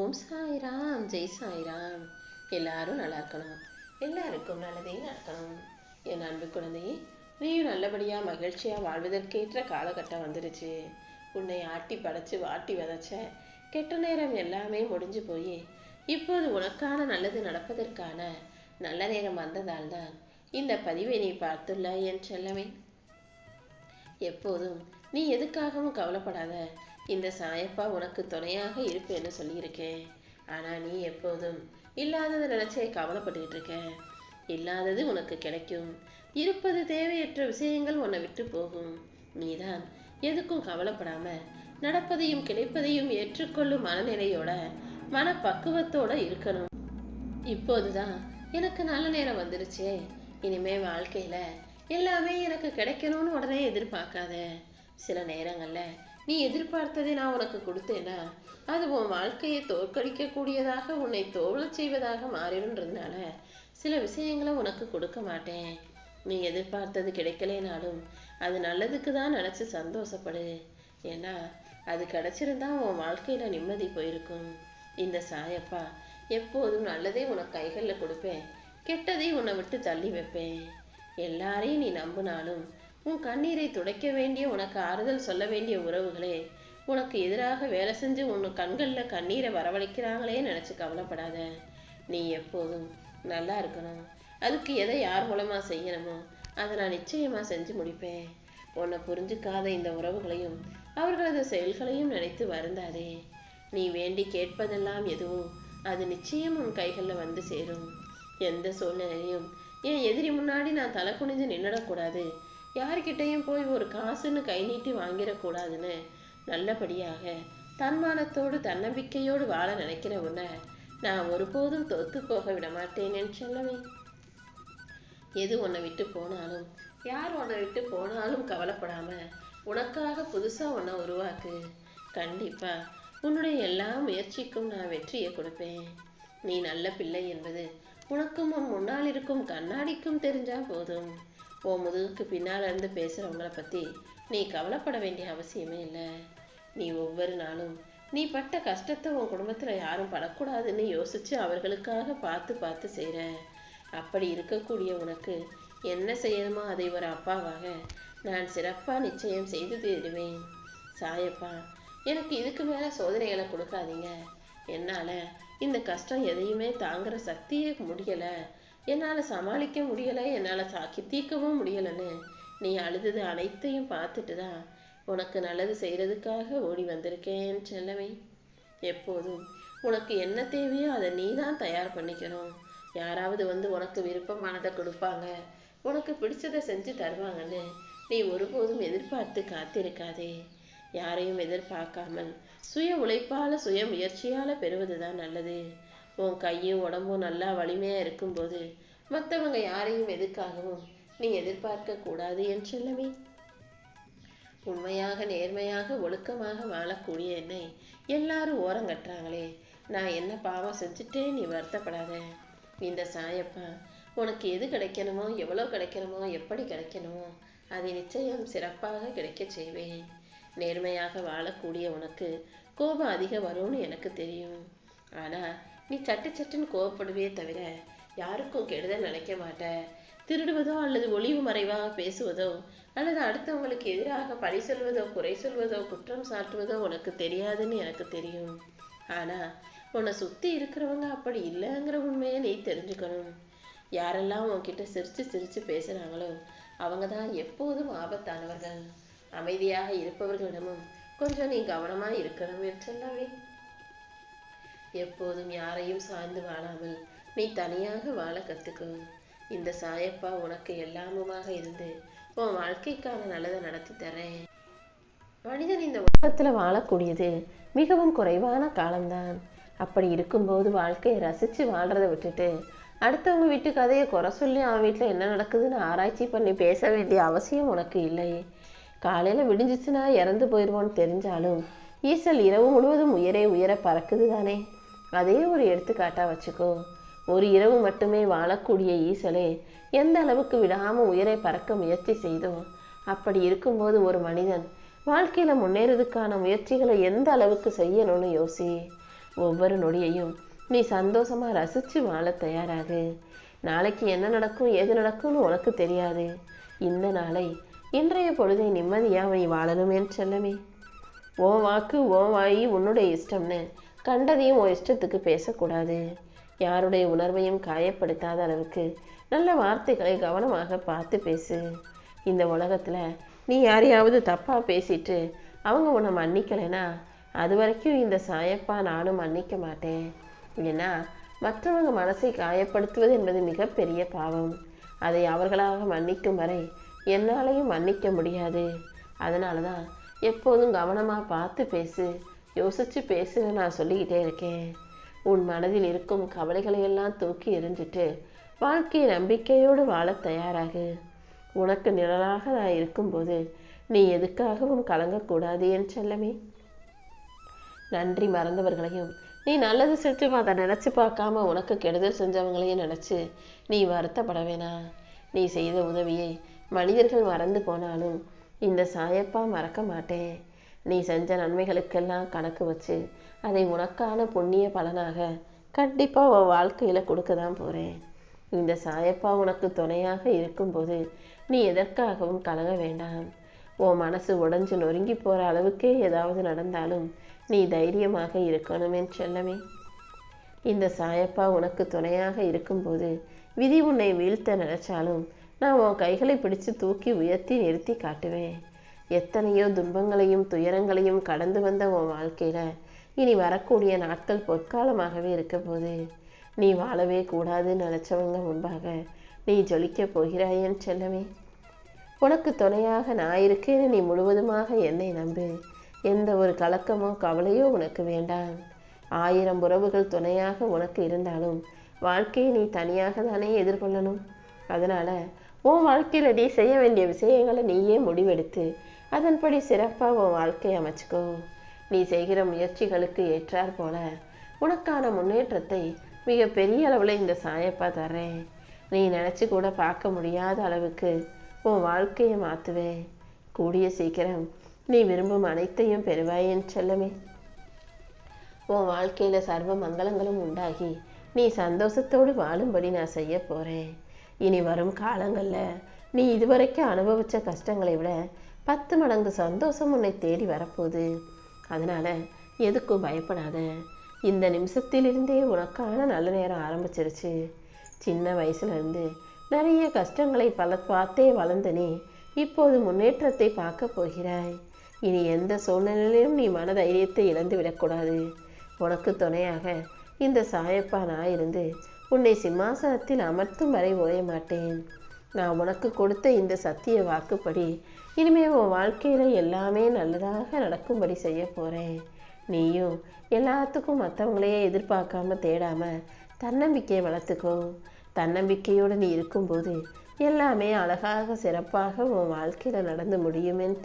ஓம் சாய்ராம், ஜெய் சாய்ராம். எல்லாரும் நல்லா இருக்கணும், எல்லாருக்கும் நல்லதே நடக்கணும். என் அன்பு குழந்தையே, நீயும் நல்லபடியாக மகிழ்ச்சியாக வாழ்வதற்கேற்ற காலகட்டம் வந்துடுச்சு. உன்னை ஆட்டி படைச்சு வாட்டி விதைச்ச கெட்ட நேரம் எல்லாமே முடிஞ்சு போய் இப்போது உனக்கான நல்லது நடப்பதற்கான நல்ல நேரம் வந்ததால் தான் இந்த பதிவை நீ பார்த்துள்ள என் செல்லமே. எப்போதும் நீ எதுக்காகவும் கவலைப்படாத. இந்த சாயப்பா உனக்கு துணையாக இருப்பேன்னு சொல்லியிருக்கேன். ஆனால் நீ எப்போதும் இல்லாததை நினைச்சே கவலைப்பட்டுக்கிட்டு இருக்க. இல்லாதது உனக்கு கிடைக்கும், இருப்பது தேவையற்ற விஷயங்கள் உன்னை விட்டு போகும். நீதான் எதுக்கும் கவலைப்படாம நடப்பதையும் கிடைப்பதையும் ஏற்றுக்கொள்ளும் மனநிலையோட மனப்பக்குவத்தோட இருக்கணும். இப்போதுதான் எனக்கு நல்ல நேரம் வந்துருச்சே, இனிமே வாழ்க்கையில எல்லாமே எனக்கு கிடைக்கணும்னு உடனே எதிர்பார்க்காத. சில நேரங்கள்ல நீ எதிர்பார்த்ததை நான் உனக்கு கொடுத்தேன்னா அது உன் வாழ்க்கையை தோற்கடிக்கக்கூடியதாக, உன்னை தோழச் செய்வதாக மாறிடுன்றதுனால சில விஷயங்களை உனக்கு கொடுக்க மாட்டேன். நீ எதிர்பார்த்தது கிடைக்கலைனாலும் அது நல்லதுக்கு தான் நினைச்சு சந்தோஷப்படு. ஏன்னா அது கிடைச்சிருந்தா உன் வாழ்க்கையில நிம்மதி போயிருக்கும். இந்த சாயப்பா எப்போதும் நல்லதே உனக்கு கைகளில் கொடுப்பேன், கெட்டதை உன்னை விட்டு தள்ளி வைப்பேன். எல்லாரையும் நீ நம்பினாலும் உன் கண்ணீரை துடைக்க வேண்டிய, உனக்கு ஆறுதல் சொல்ல வேண்டிய உறவுகளே உனக்கு எதிராக வேலை செஞ்சு உன் கண்களில் கண்ணீரை வரவழைக்கிறாங்களே நினச்சி கவலைப்படாத. நீ எப்போதும் நல்லா இருக்கணும். அதுக்கு எதை யார் மூலமாக செய்யணுமோ அதை நான் நிச்சயமாக செஞ்சு முடிப்பேன். உன்னை புரிஞ்சுக்காத இந்த உறவுகளையும் அவர்களது செயல்களையும் நினைத்து வருந்தாதே. நீ வேண்டி கேட்பதெல்லாம் எதுவும் அது நிச்சயம் உன் கைகளில் வந்து சேரும். எந்த சூழ்நிலையும் என் எதிரி முன்னாடி நான் தலை குனிஞ்சு நின்றுடக்கூடாது, யார்கிட்டையும் போய் ஒரு காசுன்னு கை நீட்டி வாங்கிடக்கூடாதுன்னு நல்லபடியாக தன்மானத்தோடு தன்னம்பிக்கையோடு வாழ நினைக்கிற உன்னை நான் ஒருபோதும் தோத்து போக விட மாட்டேன் என் செல்லவே. எது உன்னை விட்டு போனாலும், யார் உன்னை விட்டு போனாலும் கவலைப்படாம உனக்காக புதுசா உன்னை உருவாக்கு. கண்டிப்பா உன்னுடைய எல்லா முயற்சிக்கும் நான் வெற்றியை கொடுப்பேன். நீ நல்ல பிள்ளை என்பது உனக்கும் உன் முன்னால் இருக்கும் கண்ணாடிக்கும் தெரிஞ்சா போதும். உன் முதுகுக்கு பின்னால் இருந்து பேசுறவங்கள பத்தி நீ கவலைப்பட வேண்டிய அவசியமே இல்லை. நீ ஒவ்வொரு நாளும் நீ பட்ட கஷ்டத்தை உன் குடும்பத்துல யாரும் படக்கூடாதுன்னு யோசிச்சு அவர்களுக்காக பார்த்து பார்த்து செய்யற. அப்படி இருக்கக்கூடிய உனக்கு என்ன செய்யணுமோ அதை ஒரு அப்பாவாக நான் சிறப்பா நிச்சயம் செய்து தருவேன். சாயப்பா எனக்கு இதுக்கு மேல சோதனைகளை கொடுக்காதீங்க. என்னால இந்த கஷ்டம் எதையுமே தாங்குற சக்தியே முடியல, என்னால் சமாளிக்க முடியலை, என்னால் தீர்க்கவும் முடியலைன்னு நீ அழுதது அனைத்தையும் பார்த்துட்டு தான் உனக்கு நல்லது செய்கிறதுக்காக ஓடி வந்திருக்கேன் செல்லவே. எப்போதும் உனக்கு என்ன தேவையோ அதை நீ தான் தயார் பண்ணிக்கணும். யாராவது வந்து உனக்கு விருப்பமானதை கொடுப்பாங்க, உனக்கு பிடிச்சதை செஞ்சு தருவாங்கன்னு நீ ஒருபோதும் எதிர்பார்த்து காத்திருக்காதே. யாரையும் எதிர்பார்க்காமல் சுய உழைப்பால் சுய முயற்சியால் பெறுவது தான் நல்லது. உன் கையும் உடம்பும் நல்லா வலிமையாக இருக்கும்போது மற்றவங்க யாரையும் எதுக்காகவும் நீ எதிர்பார்க்க கூடாது என் செல்லமே. உண்மையாக நேர்மையாக ஒழுக்கமாக வாழக்கூடிய என்னை எல்லாரும் ஓரங்கட்டுறாங்களே, நான் என்ன பாவம் செஞ்சுட்டே நீ வருத்தப்படாத. இந்த சாயப்பா உனக்கு எது கிடைக்கணுமோ, எவ்வளோ கிடைக்கணுமோ, எப்படி கிடைக்கணுமோ அதை நிச்சயம் சிறப்பாக கிடைக்க செய்வேன். நேர்மையாக வாழக்கூடிய உனக்கு கோபம் அதிகம் வரும்னு எனக்கு தெரியும். ஆனால் நீ சட்டு சட்டுன்னு கோபப்படுவே தவிர யாருக்கும் கெடுதல் நினைக்க மாட்ட. திருடுவதோ அல்லது ஒளிவு மறைவாக பேசுவதோ அல்லது அடுத்தவங்களுக்கு எதிராக பழி சொல்வதோ குறை சொல்வதோ குற்றம் சாட்டுவதோ உனக்கு தெரியாதுன்னு எனக்கு தெரியும். ஆனால் உன்னை சுற்றி இருக்கிறவங்க அப்படி இல்லைங்கிற உண்மையை நீ தெரிஞ்சுக்கணும். யாரெல்லாம் உன்கிட்ட சிரிச்சு சிரிச்சு பேசுகிறாங்களோ அவங்க தான் எப்போதும் ஆபத்தானவர்கள். அமைதியாக இருப்பவர்களிடமும் கொஞ்சம் நீ கவனமா இருக்கணும் சொல்லவே. எப்போதும் யாரையும் சார்ந்து வாழாமல் நீ தனியாக வாழ கத்துக்கோ. இந்த சாயப்பா உனக்கு எல்லாமுமாக இருந்து உன் வாழ்க்கைக்கான நல்லதை நடத்தி தரேன். மனிதன் இந்த உலகத்துல வாழக்கூடியது மிகவும் குறைவான காலம்தான். அப்படி இருக்கும்போது வாழ்க்கையை ரசிச்சு வாழ்றதை விட்டுட்டு அடுத்தவங்க வீட்டு கதையை குறை சொல்லி அவன் வீட்டில் என்ன நடக்குதுன்னு ஆராய்ச்சி பண்ணி பேச வேண்டிய அவசியம் உனக்கு இல்லை. காலையில் விடிஞ்சிச்சுன்னா இறந்து போயிடுவோன்னு தெரிஞ்சாலும் ஈசல் இரவு முழுவதும் உயர பறக்குது தானே. அதே ஒரு எடுத்துக்காட்டாக வச்சுக்கோ. ஒரு இரவு மட்டுமே வாழக்கூடிய ஈசலே எந்த அளவுக்கு விடாமல் உயரை பறக்க முயற்சி செய்தோ, அப்படி இருக்கும்போது ஒரு மனிதன் வாழ்க்கையில் முன்னேறதுக்கான முயற்சிகளை எந்த அளவுக்கு செய்யணும்னு யோசி. ஒவ்வொரு நொடியையும் நீ சந்தோஷமா ரசிச்சு வாழ தயாராகு. நாளைக்கு என்ன நடக்கும் ஏது நடக்கும்னு உனக்கு தெரியாது. இந்த நாளை இன்றைய பொழுதை நிம்மதியா நீ வாழணுமே செல்லமே. ஓ வாக்கு ஓ வாயி உன்னுடைய இஷ்டம்னு கண்டதையும் உன் இஷ்டத்துக்கு பேசக்கூடாது. யாருடைய உணர்வையும் காயப்படுத்தாத அளவுக்கு நல்ல வார்த்தைகளை கவனமாக பார்த்து பேசு. இந்த உலகத்துல நீ யாரையாவது தப்பா பேசிட்டு அவங்க உன்னை மன்னிக்கலைன்னா அது வரைக்கும் இந்த சாயப்பா நானும் மன்னிக்க மாட்டேன். ஏன்னா மற்றவங்க மனசை காயப்படுத்துவது என்பது மிகப்பெரிய பாவம். அதை அவர்களாக மன்னிக்கும் வரை என்னாலையும் மன்னிக்க முடியாது. அதனால தான் எப்போதும் கவனமாக பார்த்து பேசு, யோசிச்சு பேசுன்னு நான் சொல்லிக்கிட்டே இருக்கேன். உன் மனதில் இருக்கும் கவலைகளை எல்லாம் தூக்கி எறிஞ்சிட்டு வாழ்க்கையை நம்பிக்கையோடு வாழ தயாராகு. உனக்கு நிழலாக நான் இருக்கும்போது நீ எதுக்காகவும் கலங்கக்கூடாது என் செல்லமே. நன்றி மறந்தவர்களையும் நீ நல்லது செஞ்சும் அதை நினச்சி பார்க்காம உனக்கு கெடுதல் செஞ்சவங்களையும் நினச்சி நீ வருத்தப்பட வேணாம். நீ செய்த உதவியை மனிதர்கள் மறந்து போனாலும் இந்த சாயப்பா மறக்க மாட்டேன். நீ செஞ்ச நன்மைகளுக்கெல்லாம் கணக்கு வச்சு அதை உனக்கான புண்ணிய பலனாக கண்டிப்பாக உன் வாழ்க்கையில் கொடுக்க தான் போகிறேன். இந்த சாயப்பா உனக்கு துணையாக இருக்கும்போது நீ எதற்காகவும் கலங்க வேண்டாம். உன் மனசு உடைஞ்சு நொறுங்கி போகிற அளவுக்கே ஏதாவது நடந்தாலும் நீ தைரியமாக இருக்கணுமே செல்லமே. இந்த சாயப்பா உனக்கு துணையாக இருக்கும்போது விதி உன்னை வீழ்த்த நினைச்சாலும் நான் உன் கைகளை பிடிச்சு தூக்கி உயர்த்தி நிறுத்தி காட்டுவேன். எத்தனையோ துன்பங்களையும் துயரங்களையும் கடந்து வந்த உன் வாழ்க்கையில இனி வரக்கூடிய நாட்கள் பொற்காலமாகவே இருக்க போது. நீ வாழவே கூடாதுன்னு நினைச்சவங்க முன்பாக நீ ஜொலிக்க போகிறாயேன்னு செல்லமே. உனக்கு துணையாக நான் இருக்கேன்னு நீ முழுவதுமாக என்னை நம்பு. எந்த ஒரு கலக்கமோ கவலையோ உனக்கு வேண்டாம். 1000 உறவுகள் துணையாக உனக்கு இருந்தாலும் வாழ்க்கையை நீ தனியாக தானே எதிர்கொள்ளணும். அதனால உன் வாழ்க்கையில நீ செய்ய வேண்டிய விஷயங்களை நீயே முடிவெடுத்து அதன்படி சிறப்பாக உன் வாழ்க்கையை அமைச்சுக்கோ. நீ செய்கிற முயற்சிகளுக்கு ஏற்றாற் போல உனக்கான முன்னேற்றத்தை மிக பெரிய அளவில் இந்த சாயப்பா தர்றேன். நீ நினச்சி கூட பார்க்க முடியாத அளவுக்கு உன் வாழ்க்கையை மாற்றுவேன். கூடிய சீக்கிரம் நீ விரும்பும் அனைத்தையும் பெறுவாயேன் செல்லமே. உன் வாழ்க்கையில சர்வ மங்களங்களும் உண்டாகி நீ சந்தோஷத்தோடு வாழும்படி நான் செய்ய போறேன். இனி வரும் காலங்கள்ல நீ இதுவரைக்கும் அனுபவிச்ச கஷ்டங்களை விட 10 மடங்கு சந்தோஷம் உன்னை தேடி வரப்போகுது. அதனால எதுக்கும் பயப்படாத. இந்த நிமிஷத்திலிருந்தே உனக்கான நல்ல நேரம் ஆரம்பிச்சிருச்சு. சின்ன வயசுல இருந்து நிறைய கஷ்டங்களை பார்த்தே வளர்ந்த நீ இப்போது முன்னேற்றத்தை பார்க்க போகிறாய். இனி எந்த சூழ்நிலையிலும் நீ மன தைரியத்தை இழந்து விடக்கூடாது. உனக்கு துணையாக இந்த சாயப்பா நான் இருந்து உன்னை சிம்மாசனத்தில் அமர்த்தும் வரை ஓய மாட்டேன். நான் உனக்கு கொடுத்த இந்த சத்திய வாக்குப்படி இனிமே உன் வாழ்க்கையில எல்லாமே நல்லதாக நடக்கும்படி செய்ய போறேன். நீயும் எல்லாத்துக்கும் மற்றவங்களையே எதிர்பார்க்காம தேடாம தன்னம்பிக்கையை வளர்த்துக்கோ. தன்னம்பிக்கையோடு நீ இருக்கும்போது எல்லாமே அழகாக சிறப்பாக உன் வாழ்க்கையில நடந்து முடியுமென்னு